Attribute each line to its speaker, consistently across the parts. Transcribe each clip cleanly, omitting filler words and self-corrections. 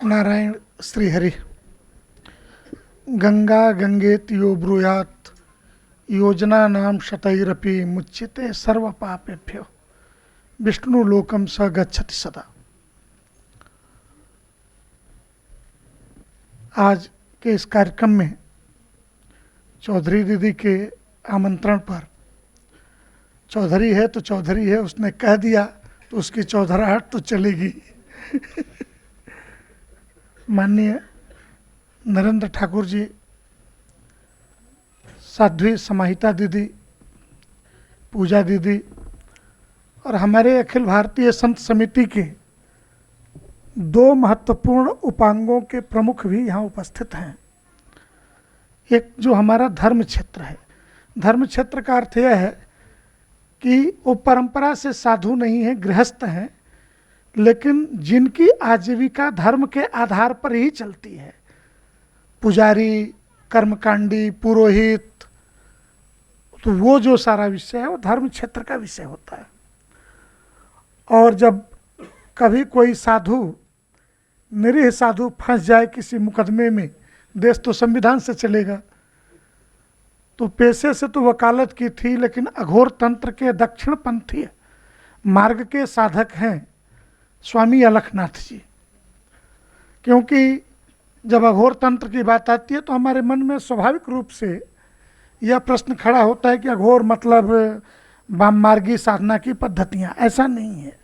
Speaker 1: नारायण श्रीहरि। गंगा गंगेति यो ब्रूयात् योजना नाम शतैरपि मुच्यते सर्व पापेभ्यो विष्णु लोकम स गच्छति सदा। आज के इस कार्यक्रम में चौधरी दीदी के आमंत्रण पर, चौधरी है तो चौधरी है, उसने कह दिया तो उसकी चौधराहट तो चलेगी। माननीय नरेंद्र ठाकुर जी, साध्वी समाहिता दीदी, पूजा दीदी और हमारे अखिल भारतीय संत समिति के दो महत्वपूर्ण उपांगों के प्रमुख भी यहाँ उपस्थित हैं। एक जो हमारा धर्म क्षेत्र है, धर्म क्षेत्र का अर्थ यह है कि वो परंपरा से साधु नहीं है, गृहस्थ हैं, लेकिन जिनकी आजीविका धर्म के आधार पर ही चलती है। पुजारी, कर्मकांडी, पुरोहित, तो वो जो सारा विषय है वो धर्म क्षेत्र का विषय होता है। और जब कभी कोई साधु, निरीह साधु फंस जाए किसी मुकदमे में, देश तो संविधान से चलेगा, तो पेशे से तो वकालत की थी, लेकिन अघोर तंत्र के दक्षिणपंथी मार्ग के साधक हैं स्वामी अलखनाथ जी। क्योंकि जब अघोर तंत्र की बात आती है तो हमारे मन में स्वाभाविक रूप से यह प्रश्न खड़ा होता है कि अघोर मतलब वाममार्गी साधना की पद्धतियां। ऐसा नहीं है।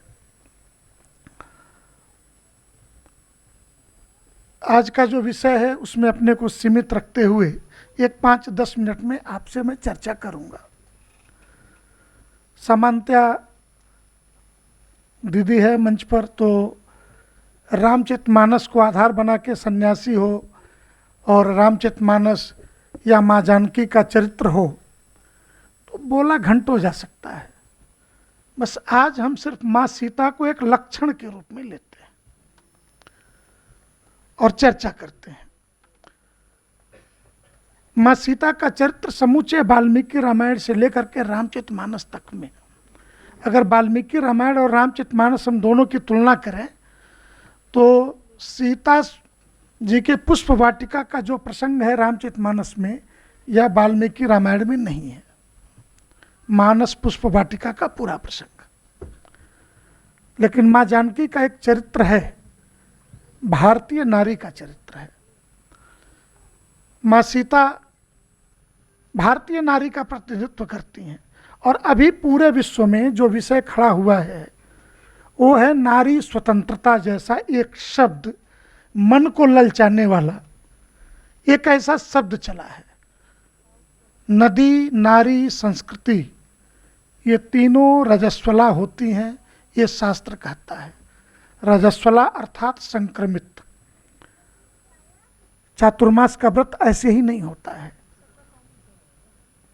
Speaker 1: आज का जो विषय है उसमें अपने को सीमित रखते हुए एक 5-10 मिनट में आपसे मैं चर्चा करूंगा। सामान्यतया दीदी है मंच पर तो रामचरितमानस को आधार बना के सन्यासी हो और रामचरितमानस या माँ जानकी का चरित्र हो तो बोला घंटों जा सकता है। बस आज हम सिर्फ माँ सीता को एक लक्षण के रूप में लेते हैं और चर्चा करते हैं। माँ सीता का चरित्र समूचे वाल्मीकि रामायण से लेकर के रामचरितमानस तक में, अगर वाल्मीकि रामायण और रामचरितमानस हम दोनों की तुलना करें तो सीता जी के पुष्प वाटिका का जो प्रसंग है रामचरितमानस में या वाल्मीकि रामायण में नहीं है। मानस पुष्प वाटिका का पूरा प्रसंग, लेकिन माँ जानकी का एक चरित्र है, भारतीय नारी का चरित्र है। माँ सीता भारतीय नारी का प्रतिनिधित्व करती हैं और अभी पूरे विश्व में जो विषय खड़ा हुआ है वो है नारी स्वतंत्रता जैसा एक शब्द, मन को ललचाने वाला एक ऐसा शब्द चला है। नदी, नारी, संस्कृति, ये तीनों रजस्वला होती हैं, ये शास्त्र कहता है। रजस्वला अर्थात संक्रमित। चातुर्मास का व्रत ऐसे ही नहीं होता है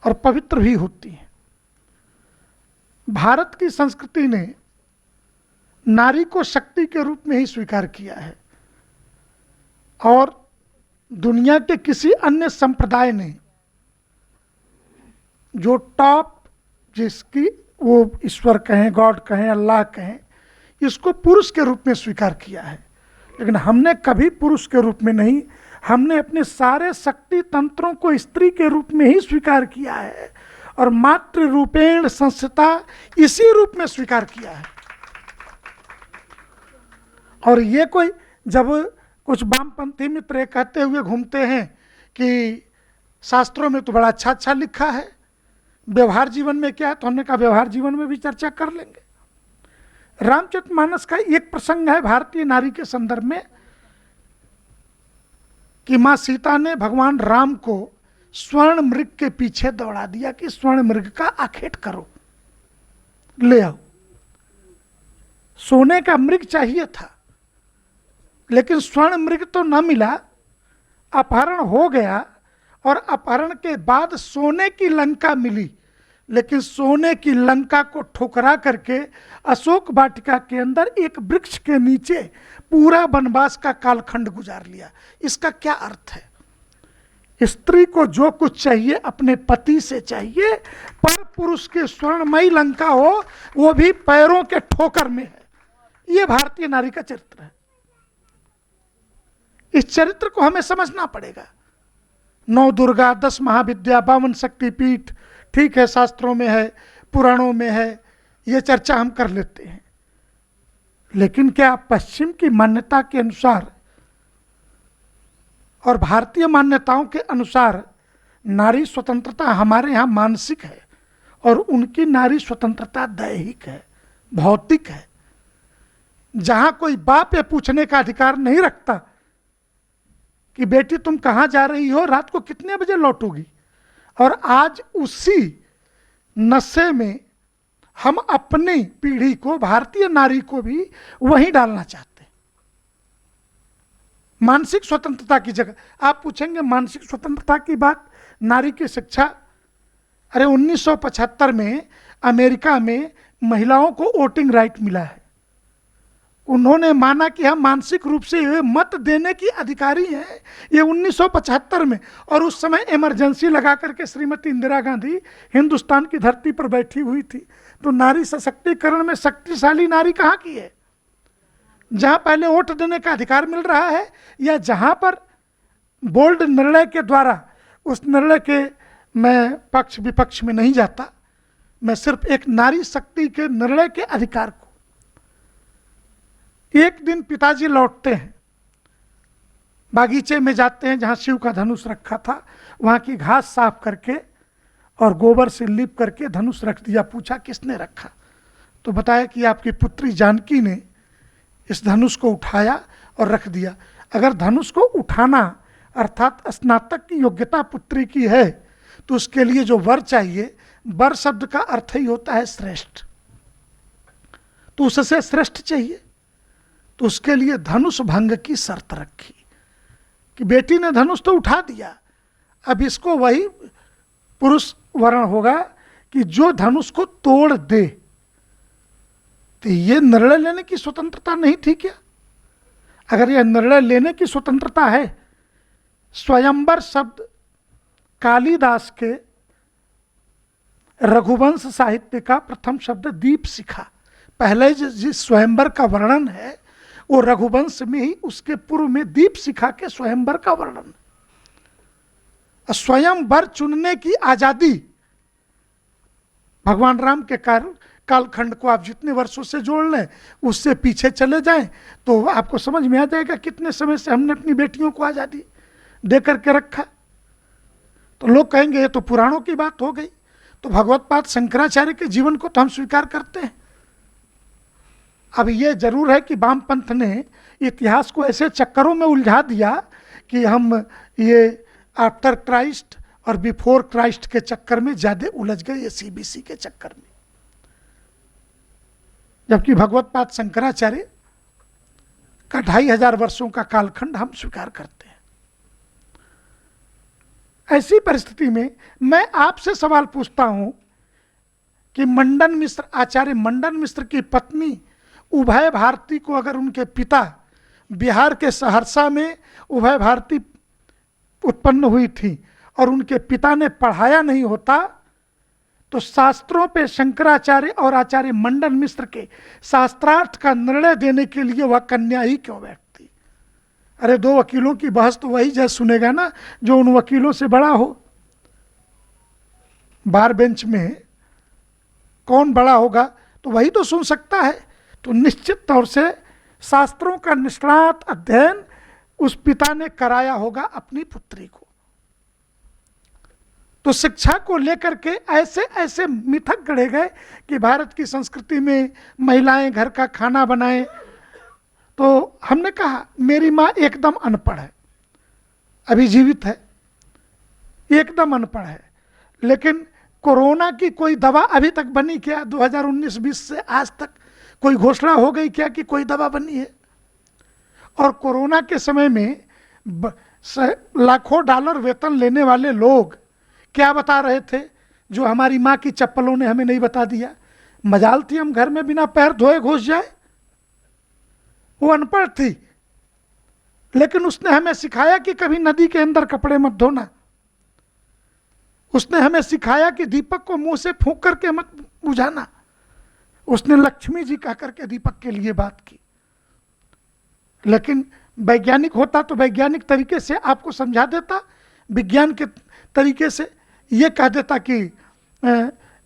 Speaker 1: और पवित्र भी होती है। भारत की संस्कृति ने नारी को शक्ति के रूप में ही स्वीकार किया है और दुनिया के किसी अन्य संप्रदाय ने जो टॉप, जिसकी वो ईश्वर कहें, गॉड कहें, अल्लाह कहें, इसको पुरुष के रूप में स्वीकार किया है। लेकिन हमने कभी पुरुष के रूप में नहीं, हमने अपने सारे शक्ति तंत्रों को स्त्री के रूप में ही स्वीकार किया है और मातृ रूपेण संस्थिता इसी रूप में स्वीकार किया है। और ये कोई जब कुछ वामपंथी मित्र कहते हुए घूमते हैं कि शास्त्रों में तो बड़ा अच्छा अच्छा लिखा है, व्यवहार जीवन में क्या है, तो हमने कहा व्यवहार जीवन में भी चर्चा कर लेंगे। रामचरितमानस का एक प्रसंग है भारतीय नारी के संदर्भ में कि माँ सीता ने भगवान राम को स्वर्ण मृग के पीछे दौड़ा दिया कि स्वर्ण मृग का आखेट करो, ले आओ। सोने का मृग चाहिए था लेकिन स्वर्ण मृग तो न मिला, अपहरण हो गया और अपहरण के बाद सोने की लंका मिली, लेकिन सोने की लंका को ठुकरा करके अशोक वाटिका के अंदर एक वृक्ष के नीचे पूरा वनवास का कालखंड गुजार लिया। इसका क्या अर्थ है? स्त्री को जो कुछ चाहिए अपने पति से चाहिए, पर पुरुष की स्वर्णमयी लंका हो वो भी पैरों के ठोकर में है। ये भारतीय नारी का चरित्र है। इस चरित्र को हमें समझना पड़ेगा। 9 दुर्गा, 10 महाविद्या, 52 शक्तिपीठ, ठीक है, शास्त्रों में है, पुराणों में है, ये चर्चा हम कर लेते हैं, लेकिन क्या पश्चिम की मान्यता के अनुसार और भारतीय मान्यताओं के अनुसार नारी स्वतंत्रता हमारे यहाँ मानसिक है और उनकी नारी स्वतंत्रता दैहिक है, भौतिक है। जहां कोई बाप ये पूछने का अधिकार नहीं रखता कि बेटी तुम कहां जा रही हो, रात को कितने बजे लौटोगी, और आज उसी नशे में हम अपनी पीढ़ी को, भारतीय नारी को भी वहीं डालना चाहते हैं। मानसिक स्वतंत्रता की जगह आप पूछेंगे मानसिक स्वतंत्रता की बात, नारी की शिक्षा, अरे 1975 में अमेरिका में महिलाओं को वोटिंग राइट मिला है। उन्होंने माना कि हम मानसिक रूप से मत देने की अधिकारी हैं, ये 1975 में, और उस समय इमरजेंसी लगा करके श्रीमती इंदिरा गांधी हिंदुस्तान की धरती पर बैठी हुई थी। तो नारी सशक्तिकरण में शक्तिशाली नारी कहाँ की है? जहां पहले वोट देने का अधिकार मिल रहा है, या जहां पर बोल्ड निर्णय के द्वारा, उस निर्णय के मैं पक्ष विपक्ष में नहीं जाता, मैं सिर्फ एक नारी शक्ति के निर्णय के अधिकार को। एक दिन पिताजी लौटते हैं, बागीचे में जाते हैं जहां शिव का धनुष रखा था, वहां की घास साफ करके और गोबर से लीप करके धनुष रख दिया। पूछा किसने रखा? तो बताया कि आपकी पुत्री जानकी ने इस धनुष को उठाया और रख दिया। अगर धनुष को उठाना अर्थात स्नातक की योग्यता पुत्री की है, तो उसके लिए जो वर चाहिए, वर शब्द का अर्थ ही होता है श्रेष्ठ, तो उससे श्रेष्ठ चाहिए। तो उसके लिए धनुष भंग की शर्त रखी कि बेटी ने धनुष तो उठा दिया, अब इसको वही पुरुष वर्ण होगा कि जो धनुष को तोड़ दे। तो ये निर्णय लेने की स्वतंत्रता नहीं थी क्या? अगर यह निर्णय लेने की स्वतंत्रता है, स्वयंवर शब्द कालिदास के रघुवंश साहित्य का प्रथम शब्द दीप शिखा, पहले जिस स्वयंवर का वर्णन है वो रघुवंश में ही, उसके पूर्व में दीप शिखा के स्वयंवर का वर्णन। स्वयंवर चुनने की आजादी भगवान राम के कालखंड को आप जितने वर्षों से जोड़ लें, उससे पीछे चले जाएं तो आपको समझ में आ जाएगा कितने समय से हमने अपनी बेटियों को आजादी दे करके रखा। तो लोग कहेंगे ये तो पुराणों की बात हो गई। तो भगवत्पाद शंकराचार्य के जीवन को तो हम स्वीकार करते हैं। अब ये जरूर है कि वामपंथ ने इतिहास को ऐसे चक्करों में उलझा दिया कि हम ये आफ्टर क्राइस्ट और बिफोर क्राइस्ट के चक्कर में ज्यादा उलझ गए, ये सीबीसी के चक्कर में। जबकि भगवत्पाद शंकराचार्य का 2500 वर्षों का कालखंड हम स्वीकार करते हैं। ऐसी परिस्थिति में मैं आपसे सवाल पूछता हूं कि मंडन मिश्र, आचार्य मंडन मिश्र की पत्नी उभय भारती को अगर उनके पिता बिहार के सहरसा में उभय भारती उत्पन्न हुई थी और उनके पिता ने पढ़ाया नहीं होता, तो शास्त्रों पे शंकराचार्य और आचार्य मंडन मिश्र के शास्त्रार्थ का निर्णय देने के लिए वह कन्या ही क्यों बैठती? अरे 2 वकीलों की बहस तो वही जज सुनेगा ना जो उन वकीलों से बड़ा हो। बार बेंच में कौन बड़ा होगा? तो वही तो सुन सकता है। तो निश्चित तौर से शास्त्रों का निष्णात अध्ययन उस पिता ने कराया होगा अपनी पुत्री को। तो शिक्षा को लेकर के ऐसे ऐसे मिथक गढ़े गए कि भारत की संस्कृति में महिलाएं घर का खाना बनाएं। तो हमने कहा मेरी माँ एकदम अनपढ़ है, अभी जीवित है, एकदम अनपढ़ है, लेकिन कोरोना की कोई दवा अभी तक बनी क्या? 2019-20 से आज तक कोई घोषणा हो गई क्या कि कोई दवा बनी है? और कोरोना के समय में लाखों डॉलर वेतन लेने वाले लोग क्या बता रहे थे जो हमारी माँ की चप्पलों ने हमें नहीं बता दिया? मजाल थी हम घर में बिना पैर धोए घुस जाए। वो अनपढ़ थी, लेकिन उसने हमें सिखाया कि कभी नदी के अंदर कपड़े मत धोना। उसने हमें सिखाया कि दीपक को मुंह से फूंक करके मत बुझाना। उसने लक्ष्मी जी कह करके दीपक के लिए बात की। लेकिन वैज्ञानिक होता तो वैज्ञानिक तरीके से आपको समझा देता, विज्ञान के तरीके से ये कह देता कि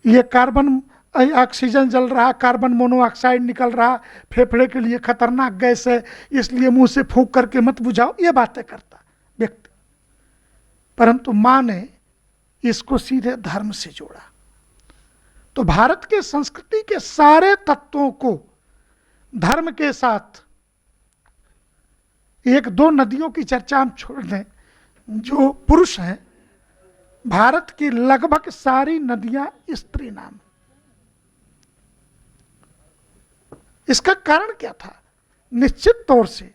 Speaker 1: ये कार्बन ऑक्सीजन जल रहा, कार्बन मोनोऑक्साइड निकल रहा, फेफड़े के लिए खतरनाक गैस है, इसलिए मुंह से फूंक करके मत बुझाओ, ये बातें करता व्यक्ति। परंतु मां ने इसको सीधे धर्म से जोड़ा। तो भारत के संस्कृति के सारे तत्वों को धर्म के साथ, एक दो नदियों की चर्चा हम छोड़ दें, जो पुरुष हैं, भारत की लगभग सारी नदियां स्त्री नाम। इसका कारण क्या था? निश्चित तौर से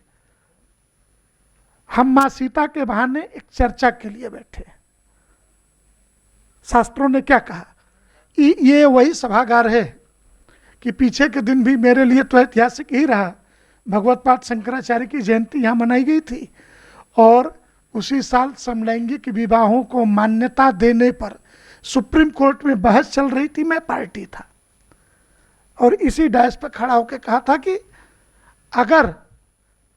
Speaker 1: हम मां सीता के बहाने एक चर्चा के लिए बैठे। शास्त्रों ने क्या कहा? ये वही सभागार है कि पीछे के दिन भी मेरे लिए तो ऐतिहासिक ही रहा। भगवत पाद शंकराचार्य की जयंती यहाँ मनाई गई थी और उसी साल समलैंगिक विवाहों को मान्यता देने पर सुप्रीम कोर्ट में बहस चल रही थी। मैं पार्टी था और इसी डायस पर खड़ा होकर कहा था कि अगर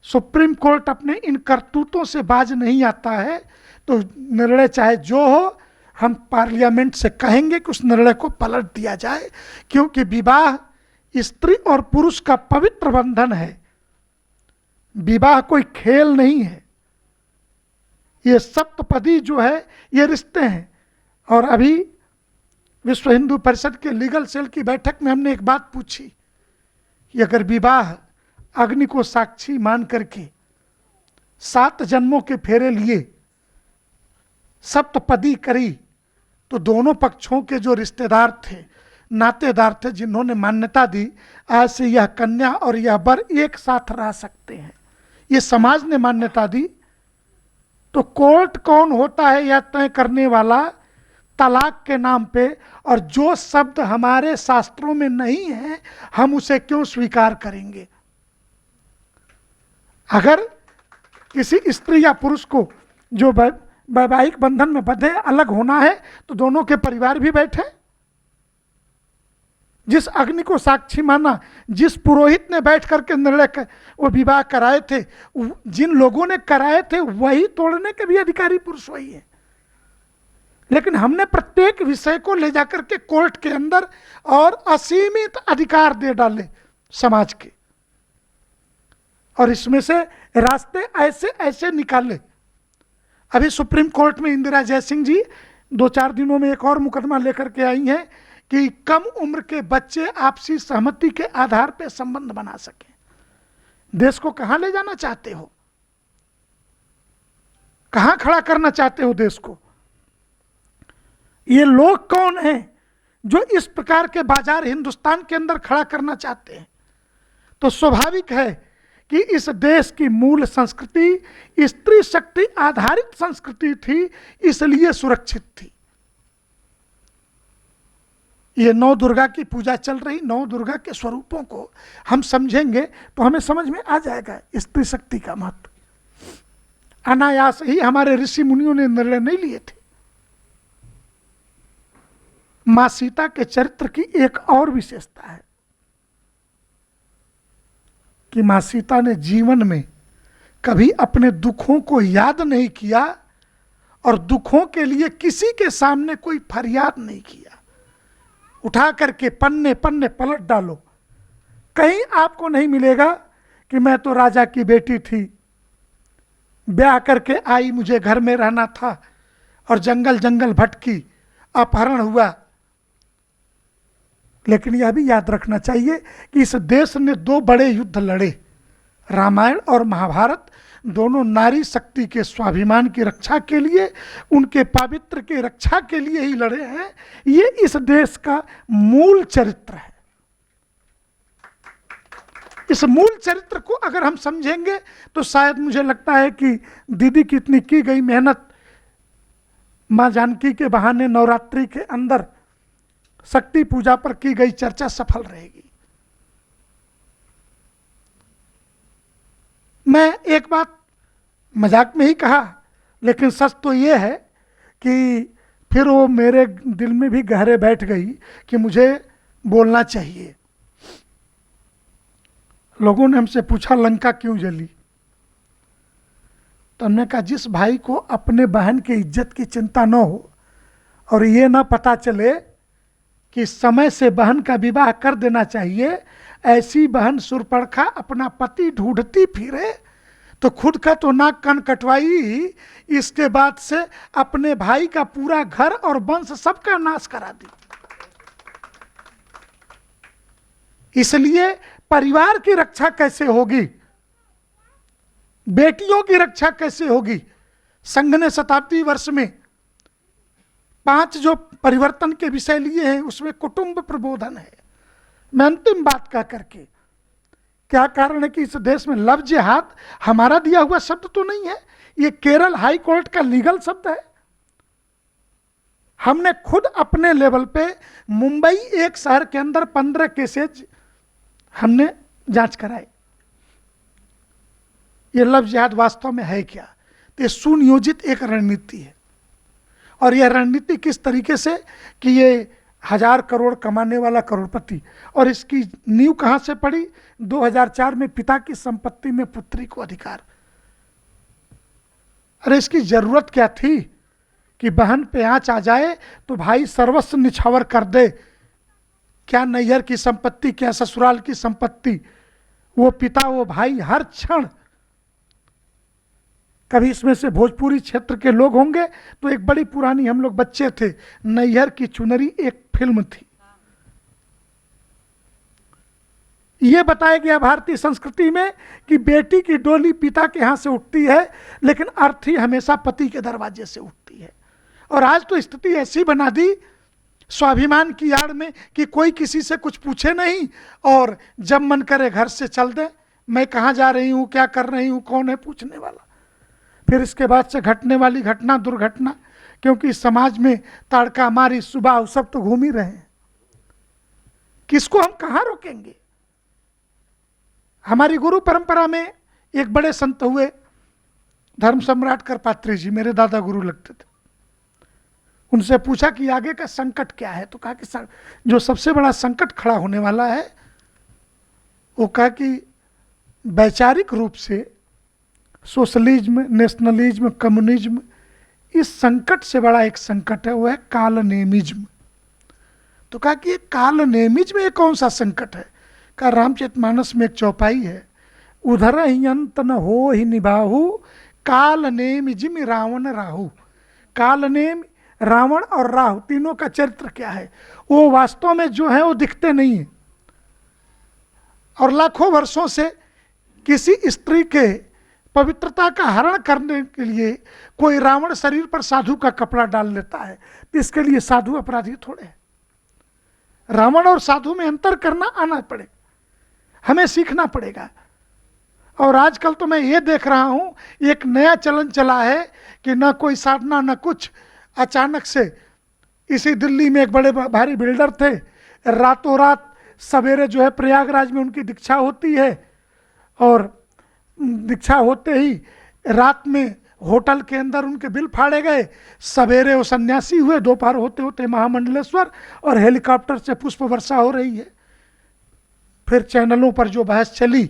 Speaker 1: सुप्रीम कोर्ट अपने इन करतूतों से बाज नहीं आता है तो निर्णय चाहे जो हो, हम पार्लियामेंट से कहेंगे कि उस निर्णय को पलट दिया जाए, क्योंकि विवाह स्त्री और पुरुष का पवित्र बंधन है। विवाह कोई खेल नहीं है, ये सप्तपदी जो है ये रिश्ते हैं। और अभी विश्व हिंदू परिषद के लीगल सेल की बैठक में हमने एक बात पूछी कि अगर विवाह अग्नि को साक्षी मान करके 7 जन्मों के फेरे लिए सप्तपदी करी तो दोनों पक्षों के जो रिश्तेदार थे, नातेदार थे, जिन्होंने मान्यता दी, आज से यह कन्या और यह वर एक साथ रह सकते हैं, ये समाज ने मान्यता दी, तो कोर्ट कौन होता है यह तय करने वाला तलाक के नाम पे? और जो शब्द हमारे शास्त्रों में नहीं है हम उसे क्यों स्वीकार करेंगे? अगर किसी स्त्री या पुरुष को जो वैवाहिक बंधन में बंधे अलग होना है तो दोनों के परिवार भी बैठे। जिस अग्नि को साक्षी माना, जिस पुरोहित ने बैठ करके निर्णय वो विवाह कराए थे, जिन लोगों ने कराए थे वही तोड़ने के भी अधिकारी पुरुष वही है। लेकिन हमने प्रत्येक विषय को ले जाकर के कोर्ट के अंदर और असीमित अधिकार दे डाले समाज के, और इसमें से रास्ते ऐसे ऐसे निकाले। अभी सुप्रीम कोर्ट में इंदिरा जयसिंह जी 2-4 दिनों में एक और मुकदमा लेकर के आई हैं कि कम उम्र के बच्चे आपसी सहमति के आधार पर संबंध बना सकें। देश को कहां ले जाना चाहते हो? कहां खड़ा करना चाहते हो देश को? ये लोग कौन हैं जो इस प्रकार के बाजार हिंदुस्तान के अंदर खड़ा करना चाहते हैं? तो स्वाभाविक है कि इस देश की मूल संस्कृति स्त्री शक्ति आधारित संस्कृति थी, इसलिए सुरक्षित थी। ये 9 दुर्गा की पूजा चल रही, 9 दुर्गा के स्वरूपों को हम समझेंगे तो हमें समझ में आ जाएगा स्त्री शक्ति का महत्व। अनायास ही हमारे ऋषि मुनियों ने निर्णय नहीं लिए थे। मां सीता के चरित्र की एक और विशेषता है कि मां सीता ने जीवन में कभी अपने दुखों को याद नहीं किया और दुखों के लिए किसी के सामने कोई फरियाद नहीं किया। उठा करके पन्ने पन्ने पलट डालो, कहीं आपको नहीं मिलेगा कि मैं तो राजा की बेटी थी, ब्याह करके आई, मुझे घर में रहना था और जंगल जंगल भटकी, अपहरण हुआ। लेकिन यह भी याद रखना चाहिए कि इस देश ने 2 बड़े युद्ध लड़े, रामायण और महाभारत, दोनों नारी शक्ति के स्वाभिमान की रक्षा के लिए, उनके पावित्र की रक्षा के लिए ही लड़े हैं। ये इस देश का मूल चरित्र है। इस मूल चरित्र को अगर हम समझेंगे तो शायद मुझे लगता है कि दीदी की इतनी की गई मेहनत मां जानकी के बहाने नवरात्रि के अंदर शक्ति पूजा पर की गई चर्चा सफल रहेगी। मैं एक बात मजाक में ही कहा, लेकिन सच तो ये है कि फिर वो मेरे दिल में भी गहरे बैठ गई कि मुझे बोलना चाहिए। लोगों ने हमसे पूछा लंका क्यों जली? तो हमने कहा जिस भाई को अपने बहन की इज्जत की चिंता न हो और ये ना पता चले कि समय से बहन का विवाह कर देना चाहिए, ऐसी बहन सुरपड़खा अपना पति ढूंढती फिरे तो खुद का तो नाक कान कटवाई, इसके बाद से अपने भाई का पूरा घर और वंश सबका नाश करा दी। इसलिए परिवार की रक्षा कैसे होगी, बेटियों की रक्षा कैसे होगी? संघ ने शताब्दी वर्ष में 5 जो परिवर्तन के विषय लिए हैं उसमें कुटुंब प्रबोधन है। मैं अंतिम बात कह करके, क्या कारण है कि इस देश में लव जिहाद हमारा दिया हुआ शब्द तो नहीं है, ये केरल हाई कोर्ट का लीगल शब्द है। हमने खुद अपने लेवल पे मुंबई एक शहर के अंदर 15 केसेज हमने जांच कराए। ये लव जिहाद वास्तव में है क्या? तो ये सुनियोजित एक रणनीति है। और यह रणनीति किस तरीके से कि ये 1000 करोड़ कमाने वाला करोड़पति, और इसकी नींव कहां से पड़ी? 2004 में पिता की संपत्ति में पुत्री को अधिकार। अरे इसकी जरूरत क्या थी कि बहन पे आंच आ जाए तो भाई सर्वस्व निछावर कर दे? क्या नैहर की संपत्ति, क्या ससुराल की संपत्ति, वो पिता वो भाई हर क्षण। कभी इसमें से भोजपुरी क्षेत्र के लोग होंगे तो एक बड़ी पुरानी, हम लोग बच्चे थे, नैहर की चुनरी एक फिल्म थी। यह बताया गया भारतीय संस्कृति में कि बेटी की डोली पिता के यहां से उठती है, लेकिन अर्थी हमेशा पति के दरवाजे से उठती है। और आज तो स्थिति ऐसी बना दी स्वाभिमान की आड़ में कि कोई किसी से कुछ पूछे नहीं, और जब मन करे घर से चल दे। मैं कहाँ जा रही हूँ, क्या कर रही हूँ, कौन है पूछने वाला? फिर इसके बाद से घटने वाली घटना दुर्घटना, क्योंकि समाज में ताड़का मारी सुबह सब तो घूम ही रहे हैं, किसको हम कहाँ रोकेंगे? हमारी गुरु परंपरा में एक बड़े संत हुए, धर्म सम्राट करपात्री जी, मेरे दादा गुरु लगते थे। उनसे पूछा कि आगे का संकट क्या है? तो कहा कि जो सबसे बड़ा संकट खड़ा होने वाला है, वो कहा कि वैचारिक रूप से सोशलिज्म, नेशनलिज्म, कम्युनिज्म, इस संकट से बड़ा एक संकट है, वो है कालनेमिज्म। तो कहा कि ये कालनेमिज्म ये कौन सा संकट है? का रामचरितमानस में एक चौपाई है, उधर ही अंत न हो ही निभाहु, कालनेमिज्म रावण राहु। कालनेम, रावण और राहु तीनों का चरित्र क्या है? वो वास्तव में जो है वो दिखते नहीं है। और लाखों वर्षों से किसी स्त्री के पवित्रता का हरण करने के लिए कोई रावण शरीर पर साधु का कपड़ा डाल लेता है, तो इसके लिए साधु अपराधी थोड़े हैं। रावण और साधु में अंतर करना आना पड़ेगा, हमें सीखना पड़ेगा। और आजकल तो मैं ये देख रहा हूं, एक नया चलन चला है कि ना कोई साधना ना कुछ, अचानक से इसी दिल्ली में एक बड़े भारी बिल्डर थे, रातों रात सवेरे जो है प्रयागराज में उनकी दीक्षा होती है, और दीक्षा होते ही रात में होटल के अंदर उनके बिल फाड़े गए, सवेरे वो सन्यासी हुए, दोपहर होते होते महामंडलेश्वर, और हेलीकॉप्टर से पुष्प वर्षा हो रही है। फिर चैनलों पर जो बहस चली,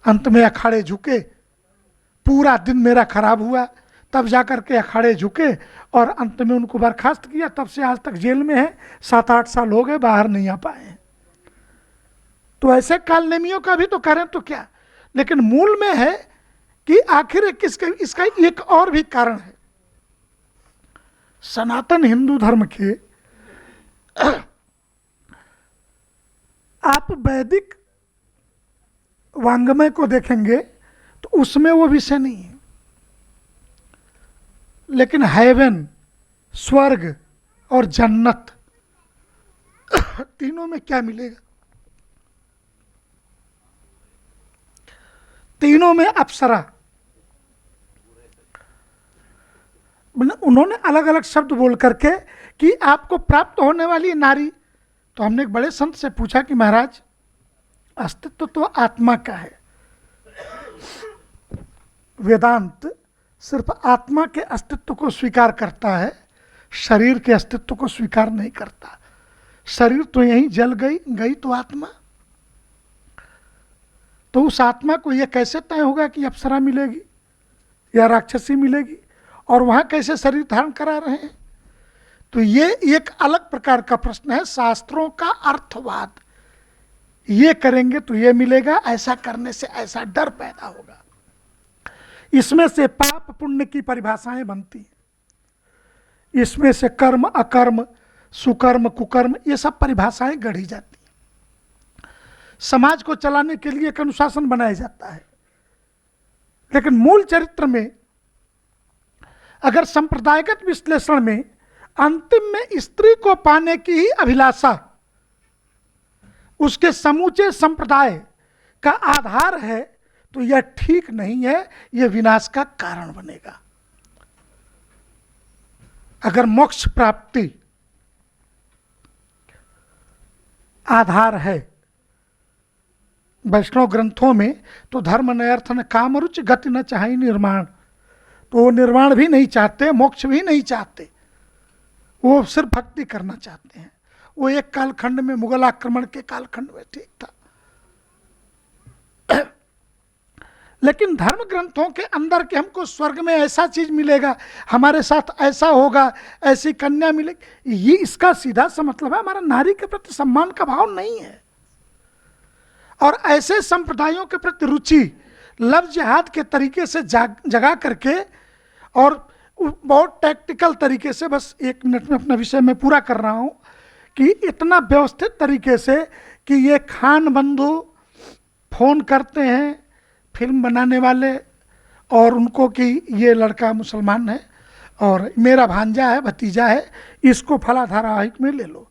Speaker 1: अंत में अखाड़े झुके, पूरा दिन मेरा खराब हुआ, तब जाकर के अखाड़े झुके और अंत में उनको बर्खास्त किया। तब से आज तक जेल में है, 7-8 साल हो गए, बाहर नहीं आ पाए हैं। तो ऐसे कालनेमियों का भी तो करें तो क्या, लेकिन मूल में है कि आखिर इसका एक और भी कारण है। सनातन हिंदू धर्म के आप वैदिक वांग्मय को देखेंगे तो उसमें वो विषय नहीं है, लेकिन हेवन, स्वर्ग और जन्नत, तीनों में क्या मिलेगा? तीनों में अप्सरा। उन्होंने अलग अलग शब्द बोल करके कि आपको प्राप्त होने वाली नारी। तो हमने एक बड़े संत से पूछा कि महाराज, अस्तित्व तो आत्मा का है, वेदांत सिर्फ आत्मा के अस्तित्व को स्वीकार करता है, शरीर के अस्तित्व को स्वीकार नहीं करता। शरीर तो यहीं जल गई तो आत्मा, तो उस आत्मा को यह कैसे तय होगा कि अप्सरा मिलेगी? या राक्षसी मिलेगी, और वहां कैसे शरीर धारण करा रहे हैं। तो ये एक अलग प्रकार का प्रश्न है। शास्त्रों का अर्थवाद, ये करेंगे तो ये मिलेगा, ऐसा करने से ऐसा डर पैदा होगा। इसमें से पाप पुण्य की परिभाषाएं बनती हैं, इसमें से कर्म अकर्म, सुकर्म कुकर्म, ये सब परिभाषाएं गढ़ी जाती हैं। समाज को चलाने के लिए एक अनुशासन बनाया जाता है, लेकिन मूल चरित्र में अगर सांप्रदायिक विश्लेषण में अंतिम में स्त्री को पाने की ही अभिलाषा उसके समूचे संप्रदाय का आधार है, तो यह ठीक नहीं है, यह विनाश का कारण बनेगा। अगर मोक्ष प्राप्ति आधार है वैष्णव ग्रंथों में, तो धर्म न अर्थ न काम रुचि गति न चाहे निर्माण, तो वो निर्वाण भी नहीं चाहते, मोक्ष भी नहीं चाहते, वो सिर्फ भक्ति करना चाहते हैं। वो एक कालखंड में, मुगल आक्रमण के कालखंड में ठीक था, लेकिन धर्म ग्रंथों के अंदर के हमको स्वर्ग में ऐसा चीज मिलेगा, हमारे साथ ऐसा होगा, ऐसी कन्या मिलेगी, ये इसका सीधा सा मतलब है हमारा नारी के प्रति सम्मान का भाव नहीं है। और ऐसे संप्रदायों के प्रति रुचि लव जिहाद के तरीके से जगा करके, और बहुत टैक्टिकल तरीके से, बस 1 मिनट में अपना विषय मैं पूरा कर रहा हूं, कि इतना व्यवस्थित तरीके से कि ये खान बंधु फोन करते हैं फिल्म बनाने वाले और उनको कि ये लड़का मुसलमान है और मेरा भांजा है, भतीजा है, इसको फला धारावाहिक में ले लो।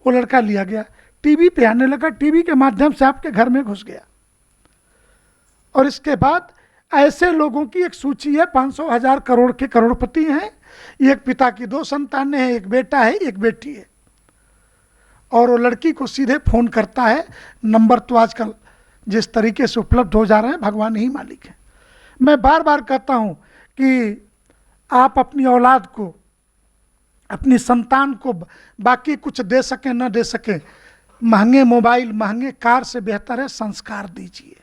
Speaker 1: वो लड़का लिया गया, टीवी पे आने लगा, टीवी के माध्यम से आपके घर में घुस गया। और इसके बाद ऐसे लोगों की एक सूची है, 500 1000 करोड़ के करोड़पति हैं, एक पिता की 2 संतानें हैं, एक बेटा है, एक बेटी है, और वो लड़की को सीधे फोन करता है। नंबर तो आजकल जिस तरीके से उपलब्ध हो जा रहे हैं, भगवान ही मालिक है। मैं बार बार कहता हूं कि आप अपनी औलाद को, अपनी संतान को बाकी कुछ दे सकें न दे सकें, महंगे मोबाइल, महंगे कार से बेहतर है संस्कार दीजिए,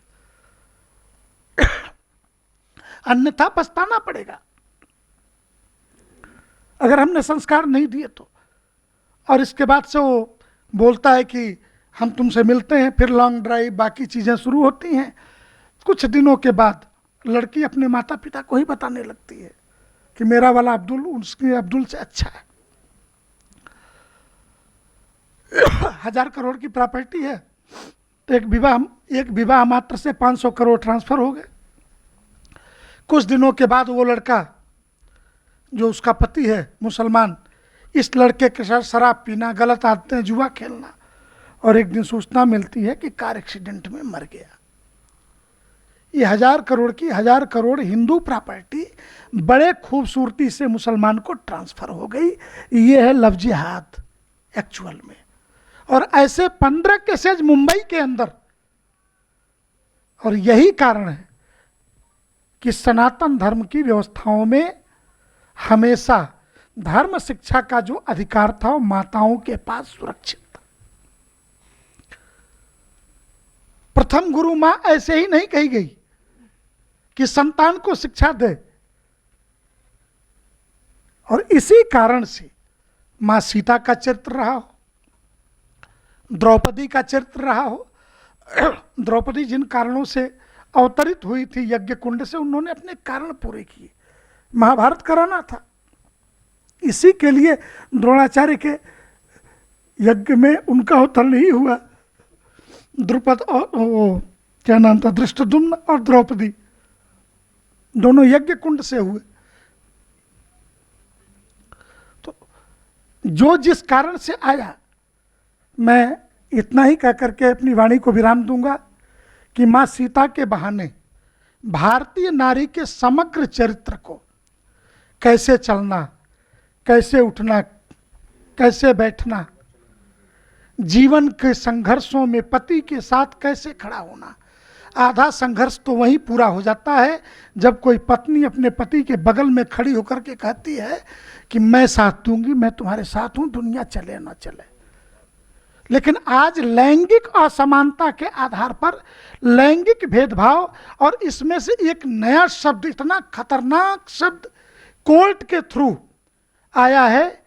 Speaker 1: अन्यथा पछताना पड़ेगा अगर हमने संस्कार नहीं दिए तो। और इसके बाद से वो बोलता है कि हम तुमसे मिलते हैं, फिर लॉन्ग ड्राइव, बाकी चीज़ें शुरू होती हैं। कुछ दिनों के बाद लड़की अपने माता पिता को ही बताने लगती है कि मेरा वाला अब्दुल उसके अब्दुल से अच्छा है। 1000 करोड़ की प्रॉपर्टी है, तो एक विवाह मात्र से 500 करोड़ ट्रांसफर हो गए। कुछ दिनों के बाद वो लड़का, जो उसका पति है मुसलमान, इस लड़के के साथ शराब पीना, गलत आदतें, जुआ खेलना, और एक दिन सूचना मिलती है कि कार एक्सीडेंट में मर गया। ये 1000 करोड़ की 1000 करोड़ हिंदू प्रॉपर्टी बड़े खूबसूरती से मुसलमान को ट्रांसफर हो गई। ये है लव जिहाद एक्चुअल में। और ऐसे 15 केसेज मुंबई के अंदर, और यही कारण है कि सनातन धर्म की व्यवस्थाओं में हमेशा धर्म शिक्षा का जो अधिकार था वो माताओं के पास सुरक्षित था। प्रथम गुरु मां ऐसे ही नहीं कही गई कि संतान को शिक्षा दे, और इसी कारण से मां सीता का चरित्र रहा हो, द्रौपदी का चरित्र रहा हो। द्रौपदी जिन कारणों से अवतरित हुई थी यज्ञ कुंड से, उन्होंने अपने कारण पूरे किए। महाभारत कराना था, इसी के लिए द्रोणाचार्य के यज्ञ में उनका अवतरण ही हुआ। द्रुपद और वो क्या नाम था, धृष्टद्युम्न और द्रौपदी दोनों यज्ञ कुंड से हुए। तो जो जिस कारण से आया, मैं इतना ही कह करके अपनी वाणी को विराम दूंगा कि मां सीता के बहाने भारतीय नारी के समग्र चरित्र को, कैसे चलना, कैसे उठना, कैसे बैठना, जीवन के संघर्षों में पति के साथ कैसे खड़ा होना। आधा संघर्ष तो वहीं पूरा हो जाता है जब कोई पत्नी अपने पति के बगल में खड़ी होकर के कहती है कि मैं साथ दूंगी, मैं तुम्हारे साथ हूं, दुनिया चले ना चले। लेकिन आज लैंगिक असमानता के आधार पर लैंगिक भेदभाव, और इसमें से एक नया शब्द, इतना खतरनाक शब्द कोर्ट के थ्रू आया है,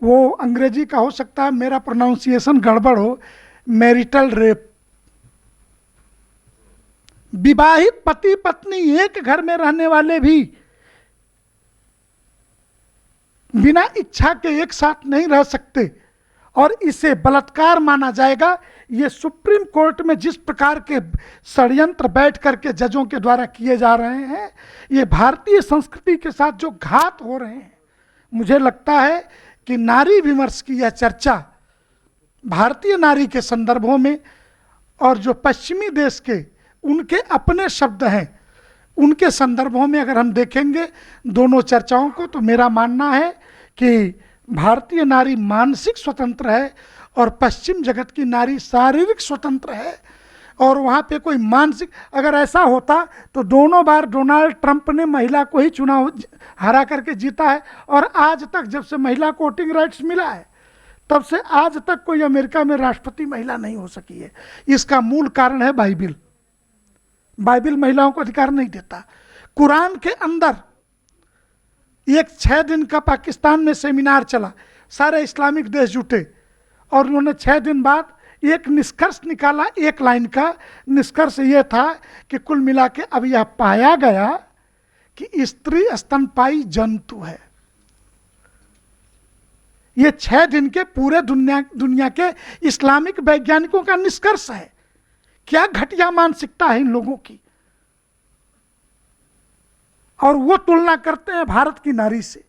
Speaker 1: वो अंग्रेजी का हो सकता है, मेरा प्रोनाउंसिएशन गड़बड़ हो, मैरिटल रेप। विवाहित पति पत्नी एक घर में रहने वाले भी बिना इच्छा के एक साथ नहीं रह सकते और इसे बलात्कार माना जाएगा। ये सुप्रीम कोर्ट में जिस प्रकार के षड्यंत्र बैठ करके जजों के द्वारा किए जा रहे हैं, ये भारतीय संस्कृति के साथ जो घात हो रहे हैं, मुझे लगता है कि नारी विमर्श की यह चर्चा भारतीय नारी के संदर्भों में, और जो पश्चिमी देश के उनके अपने शब्द हैं, उनके संदर्भों में अगर हम देखेंगे दोनों चर्चाओं को, तो मेरा मानना है कि भारतीय नारी मानसिक स्वतंत्र है और पश्चिम जगत की नारी शारीरिक स्वतंत्र है। और वहाँ पे कोई मानसिक, अगर ऐसा होता तो दोनों बार डोनाल्ड ट्रंप ने महिला को ही चुनाव हरा करके जीता है, और आज तक जब से महिला को वोटिंग राइट्स मिला है तब से आज तक कोई अमेरिका में राष्ट्रपति महिला नहीं हो सकी है। इसका मूल कारण है बाइबिल। बाइबिल महिलाओं को अधिकार नहीं देता। कुरान के अंदर एक 6 दिन का पाकिस्तान में सेमिनार चला, सारे इस्लामिक देश जुटे, और उन्होंने 6 दिन बाद एक निष्कर्ष निकाला, एक लाइन का निष्कर्ष यह था कि कुल मिला के अब यह पाया गया कि स्त्री स्तनपायी जंतु है। ये 6 दिन के पूरे दुनिया के इस्लामिक वैज्ञानिकों का निष्कर्ष है। क्या घटिया मानसिकता है इन लोगों की। और वो तुलना करते हैं भारत की नारी से,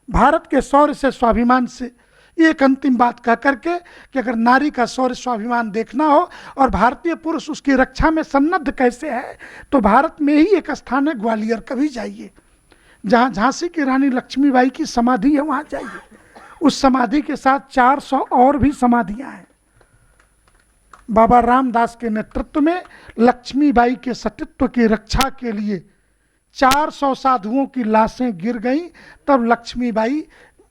Speaker 1: भारत के शौर्य से, स्वाभिमान से। एक अंतिम बात कह करके कि अगर नारी का शौर्य स्वाभिमान देखना हो और भारतीय पुरुष उसकी रक्षा में सन्नद्ध कैसे है, तो भारत में ही एक स्थान है ग्वालियर। कभी जाइए, जहाँ झांसी की रानी लक्ष्मीबाई की समाधि है, वहाँ जाइए। उस समाधि के साथ 400 और भी समाधियाँ हैं। बाबा रामदास के नेतृत्व में लक्ष्मीबाई के सतीत्व की रक्षा के लिए 400 साधुओं की लाशें गिर गईं, तब लक्ष्मीबाई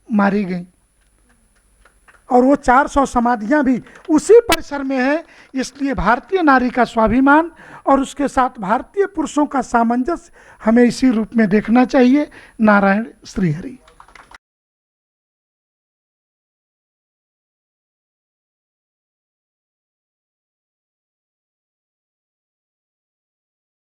Speaker 1: मारी गईं। और वो 400 समाधियां भी उसी परिसर में है। इसलिए भारतीय नारी का स्वाभिमान और उसके साथ भारतीय पुरुषों का सामंजस्य हमें इसी रूप में देखना चाहिए। नारायण श्रीहरि।